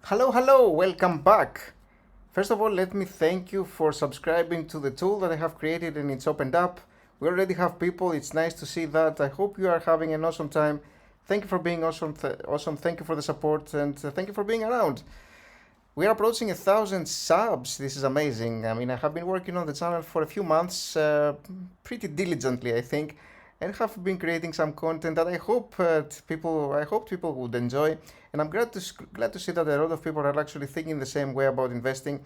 Hello, welcome back. First of all, let me thank you for subscribing to the tool that I have created and it's opened up. We already have people, it's nice to see that. I hope you are having an awesome time. Thank you for being awesome. Thank you for the support and thank you for being around. We are approaching 1,000 subs. This is amazing. I mean, I have been working on the channel for a few months, pretty diligently, I think, and have been creating some content that I hoped people would enjoy. And I'm glad to see that a lot of people are actually thinking the same way about investing.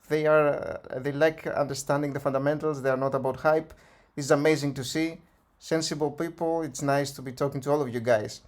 They like understanding the fundamentals. They are not about hype. This is amazing to see. Sensible people. It's nice to be talking to all of you guys.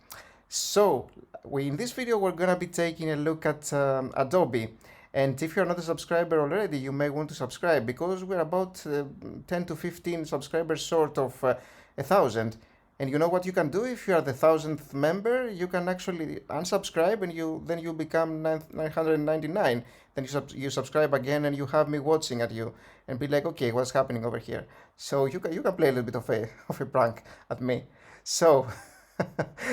So, in this video, we're gonna be taking a look at Adobe. And if you're not a subscriber already, you may want to subscribe because we're about 10 to 15 subscribers short of 1,000. And you know what you can do if you are the 1,000th member? You can actually unsubscribe and then you become 999. Then you subscribe again and you have me watching at you and be like, okay, what's happening over here? So you can play a little bit of a prank at me. So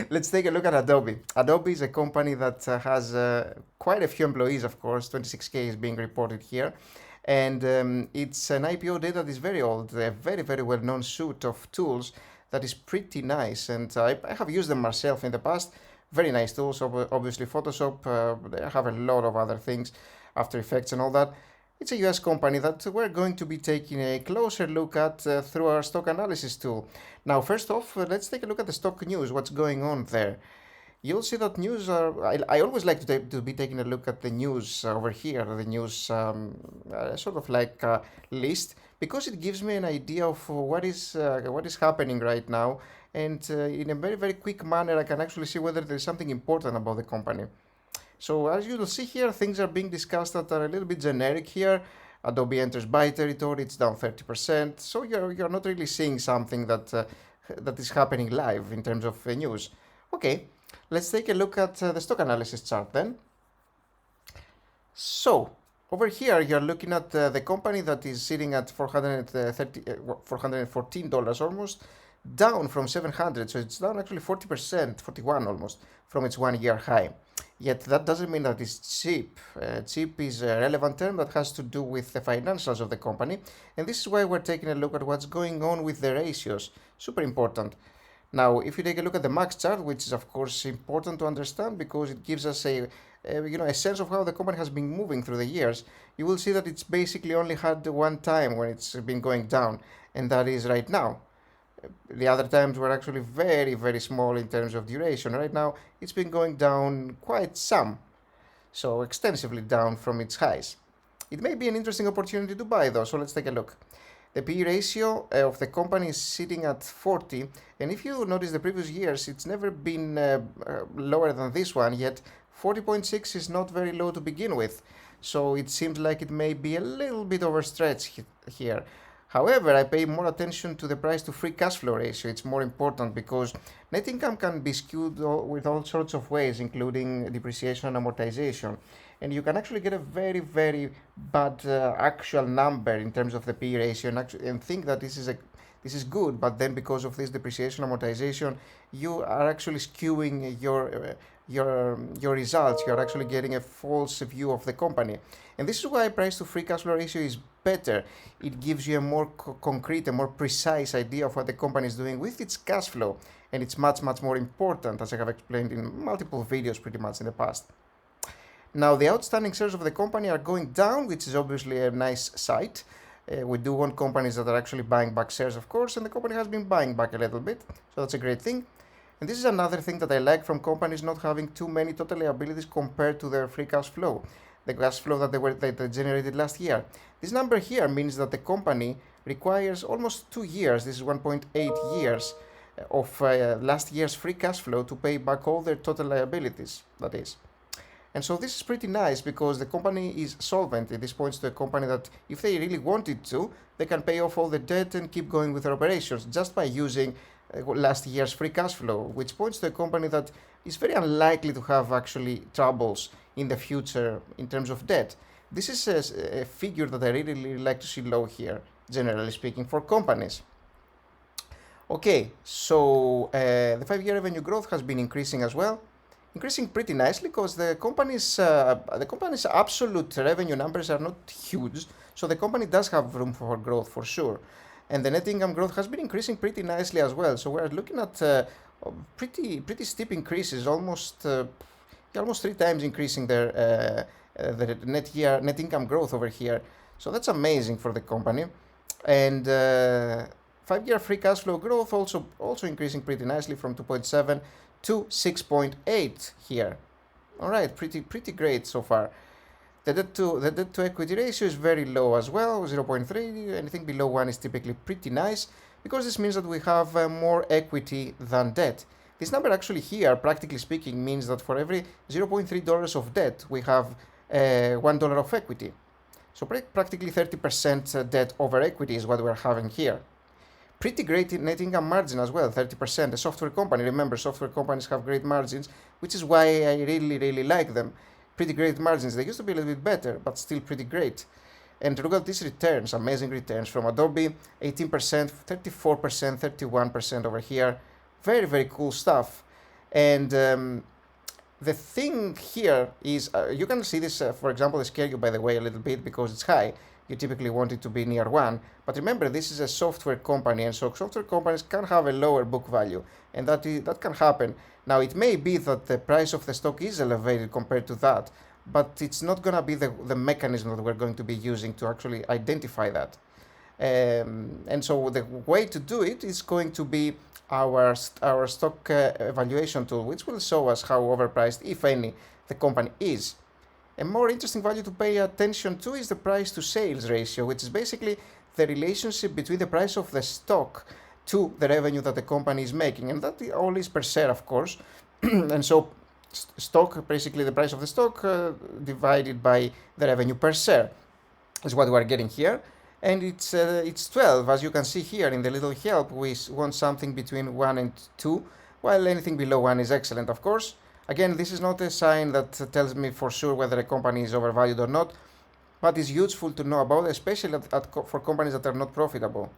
let's take a look at Adobe. Adobe is a company that has quite a few employees, of course. 26K is being reported here. And it's an IPO date that is very old, a very, very well-known suite of tools that is pretty nice. And I have used them myself in the past. Very nice tools, obviously Photoshop. They have a lot of other things, After Effects and all that. It's a US company that we're going to be taking a closer look at through our stock analysis tool. Now, first off, let's take a look at the stock news, what's going on there. You'll see that news I always like to be taking a look at the news over here, the news sort of like list, because it gives me an idea of what is happening right now. And in a very, very quick manner, I can actually see whether there's something important about the company. So as you will see here, things are being discussed that are a little bit generic here. Adobe enters buy territory, it's down 30%. So you're not really seeing something that is happening live in terms of news. Okay, let's take a look at the stock analysis chart then. So over here, you're looking at the company that is sitting at $414 almost, down from 700. So it's down actually 40%, 41 almost, from its 1-year high. Yet that doesn't mean that it's cheap. Cheap is a relevant term that has to do with the financials of the company. And this is why we're taking a look at what's going on with the ratios. Super important. Now, if you take a look at the max chart, which is of course important to understand because it gives us a sense of how the company has been moving through the years, you will see that it's basically only had one time when it's been going down, and that is right now. The other times were actually very, very small in terms of duration. Right now, it's been going down quite some, so extensively down from its highs. It may be an interesting opportunity to buy though, so let's take a look. The PE ratio of the company is sitting at 40, and if you notice the previous years, it's never been lower than this one, yet 40.6 is not very low to begin with, so it seems like it may be a little bit overstretched here. However, I pay more attention to the price to free cash flow ratio. It's more important because net income can be skewed with all sorts of ways, including depreciation and amortization. And you can actually get a very, very bad actual number in terms of the PE ratio and think that this is good, but then because of this depreciation amortization, you are actually skewing your results. You're actually getting a false view of the company. And this is why price to free cash flow ratio is better. It gives you a more concrete, a more precise idea of what the company is doing with its cash flow. And it's much, much more important, as I have explained in multiple videos pretty much in the past. Now, the outstanding shares of the company are going down, which is obviously a nice sight. We do want companies that are actually buying back shares, of course, and the company has been buying back a little bit, so that's a great thing. And this is another thing that I like from companies not having too many total liabilities compared to their free cash flow, the cash flow that they generated last year. This number here means that the company requires almost 2 years, this is 1.8 years, of last year's free cash flow to pay back all their total liabilities, that is. And so this is pretty nice because the company is solvent. This points to a company that if they really wanted to, they can pay off all the debt and keep going with their operations just by using last year's free cash flow, which points to a company that is very unlikely to have actually troubles in the future in terms of debt. This is a figure that I really like to see low here, generally speaking, for companies. Okay, so the 5-year revenue growth has been increasing as well. increasing pretty nicely because the company's absolute revenue numbers are not huge, so the company does have room for growth for sure, and the net income growth has been increasing pretty nicely as well. So we're looking at pretty steep increases, almost 3 times increasing their net income growth over here. So that's amazing for the company, and 5-year free cash flow growth also increasing pretty nicely from 2.7 to 6.8 here. All right, pretty great so far. The debt to equity ratio is very low as well, 0.3. Anything below 1 is typically pretty nice because this means that we have more equity than debt. This number actually here, practically speaking, means that for every $0.3 of debt, we have $1 of equity. So practically 30% debt over equity is what we're having here. Pretty great net income margin as well, 30%. A software company, remember, software companies have great margins, which is why I really like them. Pretty great margins. They used to be a little bit better, but still pretty great. And look at these returns, amazing returns from Adobe, 18%, 34%, 31% over here. Very cool stuff. And the thing here is, you can see this, for example, they scare you, by the way, a little bit because it's high. You typically want it to be near 1. But remember, this is a software company, and so software companies can have a lower book value, and that can happen. Now, it may be that the price of the stock is elevated compared to that, but it's not going to be the mechanism that we're going to be using to actually identify that. And so the way to do it is going to be our stock evaluation tool, which will show us how overpriced, if any, the company is. A more interesting value to pay attention to is the price to sales ratio, which is basically the relationship between the price of the stock to the revenue that the company is making, and that all is per share, of course. And so stock, basically the price of the stock divided by the revenue per share is what we are getting here. And it's 12, as you can see here in the little help. We want something between 1 and 2, while anything below 1 is excellent, of course. Again, this is not a sign that tells me for sure whether a company is overvalued or not, but is useful to know about, especially for companies that are not profitable.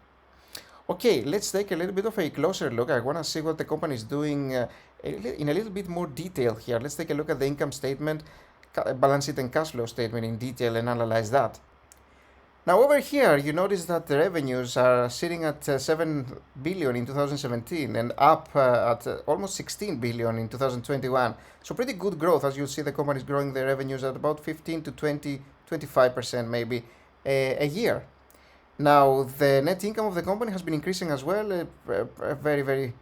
Okay, let's take a little bit of a closer look. I want to see what the company is doing in a little bit more detail here. Let's take a look at the income statement, balance sheet and cash flow statement in detail and analyze that. Now over here, you notice that the revenues are sitting at 7 billion in 2017 and up at almost 16 billion in 2021. So pretty good growth. As you'll see, the company is growing their revenues at about 15 to 20, 25% maybe a year. Now the net income of the company has been increasing as well. A very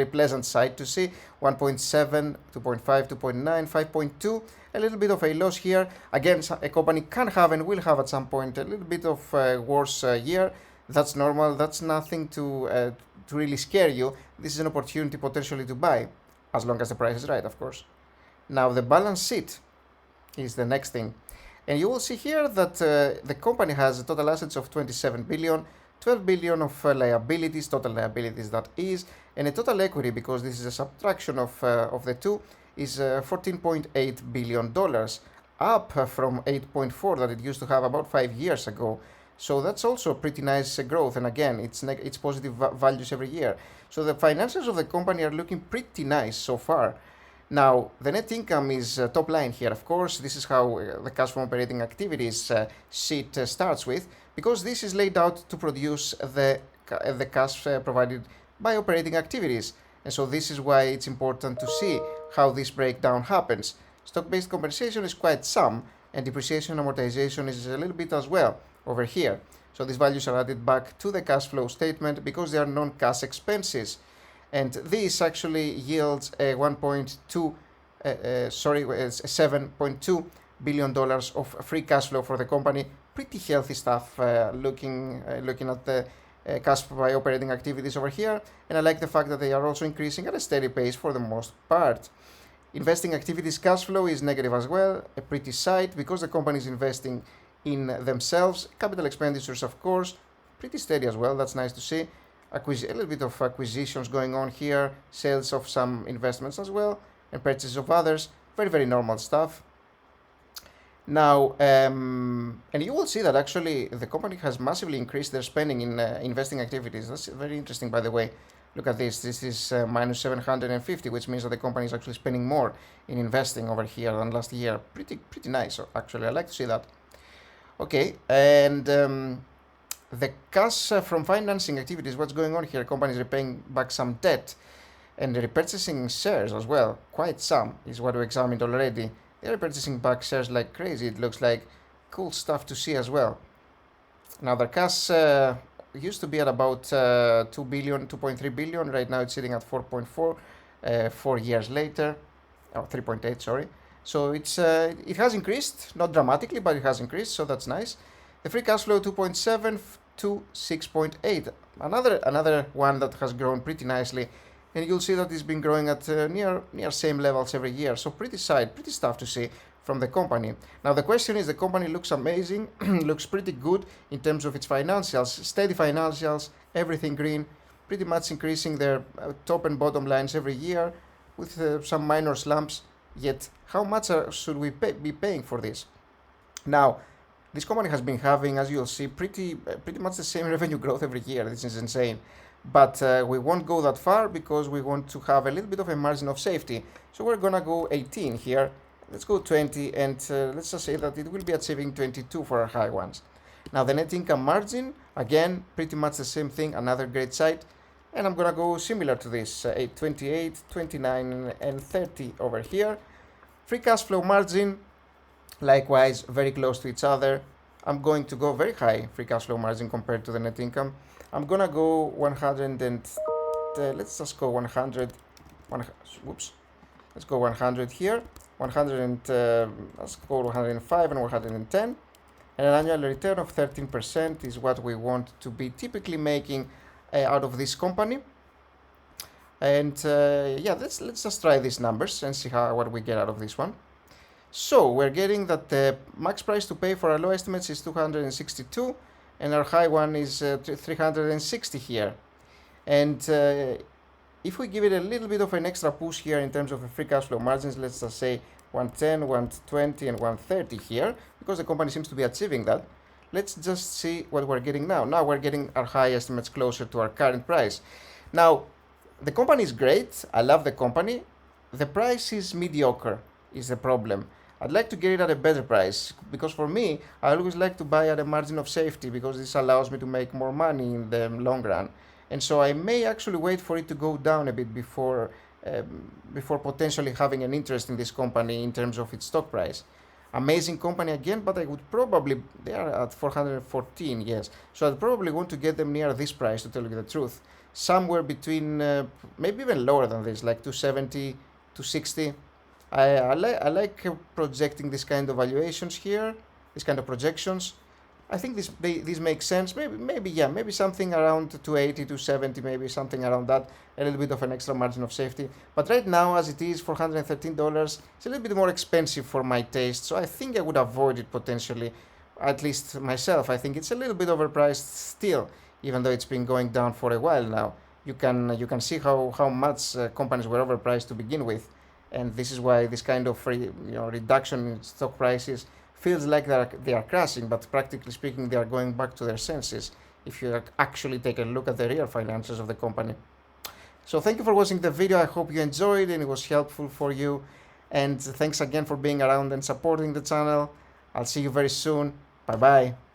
pleasant sight to see. 1.7, 2.5, 2.9, 5.2. A little bit of a loss here. Again, a company can have and will have at some point a little bit of worse year. That's normal. That's nothing to really scare you. This is an opportunity potentially to buy, as long as the price is right, of course. Now the balance sheet is the next thing. And you will see here that the company has total assets of 27 billion, 12 billion of liabilities, total liabilities that is, and a total equity, because this is a subtraction of the two, is $14.8 billion, up from 8.4 that it used to have about 5 years ago. So that's also a pretty nice growth, and again, it's positive values every year. So the financials of the company are looking pretty nice so far. Now, the net income is top line here, of course. This is how the cash from operating activities sheet starts with, because this is laid out to produce the cash provided by operating activities. And so this is why it's important to see how this breakdown happens. Stock-based compensation is quite some, and depreciation and amortization is a little bit as well over here. So these values are added back to the cash flow statement because they are non-cash expenses. And this actually yields a $7.2 billion of free cash flow for the company. Pretty healthy stuff looking at the cash by operating activities over here. And I like the fact that they are also increasing at a steady pace for the most part. Investing activities cash flow is negative as well, a pretty sight because the company is investing in themselves. Capital expenditures, of course, pretty steady as well. That's nice to see. A little bit of acquisitions going on here, sales of some investments as well, and purchases of others. Very normal stuff. Now, and you will see that actually the company has massively increased their spending in investing activities. That's very interesting, by the way. Look at this. This is minus 750, which means that the company is actually spending more in investing over here than last year. Pretty nice, actually. I like to see that. Okay, and the cash from financing activities, what's going on here? Companies are paying back some debt and repurchasing shares as well. Quite some is what we examined already. They're repurchasing back shares like crazy. It looks like cool stuff to see as well. Now the cash used to be at about 2 billion, 2.3 billion. Right now it's sitting at 4.4, 4 years later. Oh, 3.8, sorry. So it has increased, not dramatically, but it has increased, so that's nice. The free cash flow 2.7 to 6.8. Another one that has grown pretty nicely, and you'll see that it's been growing at near same levels every year. So pretty stuff to see from the company. Now the question is, the company looks amazing, looks pretty good in terms of its financials, steady financials, everything green, pretty much increasing their top and bottom lines every year with some minor slumps. Yet, how much should we be paying for this? Now, this company has been having, as you'll see, pretty much the same revenue growth every year. This is insane. But we won't go that far because we want to have a little bit of a margin of safety. So we're gonna go 18 here. Let's go 20, and let's just say that it will be achieving 22 for our high ones. Now the net income margin, again, pretty much the same thing, another great site. And I'm gonna go similar to this, 28, 29, and 30 over here. Free cash flow margin, likewise, very close to each other. I'm going to go very high free cash flow margin compared to the net income. I'm gonna go 100 and let's just go 100. Whoops. Let's go 100 here. 100 and let's go 105 and 110. And an annual return of 13% is what we want to be typically making out of this company. And yeah, let's just try these numbers and see what we get out of this one. So we're getting that the max price to pay for our low estimates is 262, and our high one is 360 here. And if we give it a little bit of an extra push here in terms of the free cash flow margins, let's just say 110, 120, and 130 here, because the company seems to be achieving that. Let's just see what we're getting now. Now we're getting our high estimates closer to our current price. Now, the company is great. I love the company. The price is mediocre, is the problem. I'd like to get it at a better price, because for me, I always like to buy at a margin of safety, because this allows me to make more money in the long run. And so I may actually wait for it to go down a bit before potentially having an interest in this company in terms of its stock price. Amazing company again, but I would probably, they are at 414, yes. So I'd probably want to get them near this price, to tell you the truth. Somewhere between, maybe even lower than this, like 270, 260. I like projecting this kind of valuations here, this kind of projections. I think this makes sense. Maybe something around 280, 270, maybe something around that. A little bit of an extra margin of safety. But right now, as it is, $413, it's a little bit more expensive for my taste. So I think I would avoid it potentially, at least myself. I think it's a little bit overpriced still, even though it's been going down for a while now. You can see how much companies were overpriced to begin with, and this is why this kind of reduction in stock prices feels like they are crashing, but practically speaking, they are going back to their senses if you actually take a look at the real finances of the company. So thank you for watching the video. I hope you enjoyed and it was helpful for you. And thanks again for being around and supporting the channel. I'll see you very soon. Bye bye.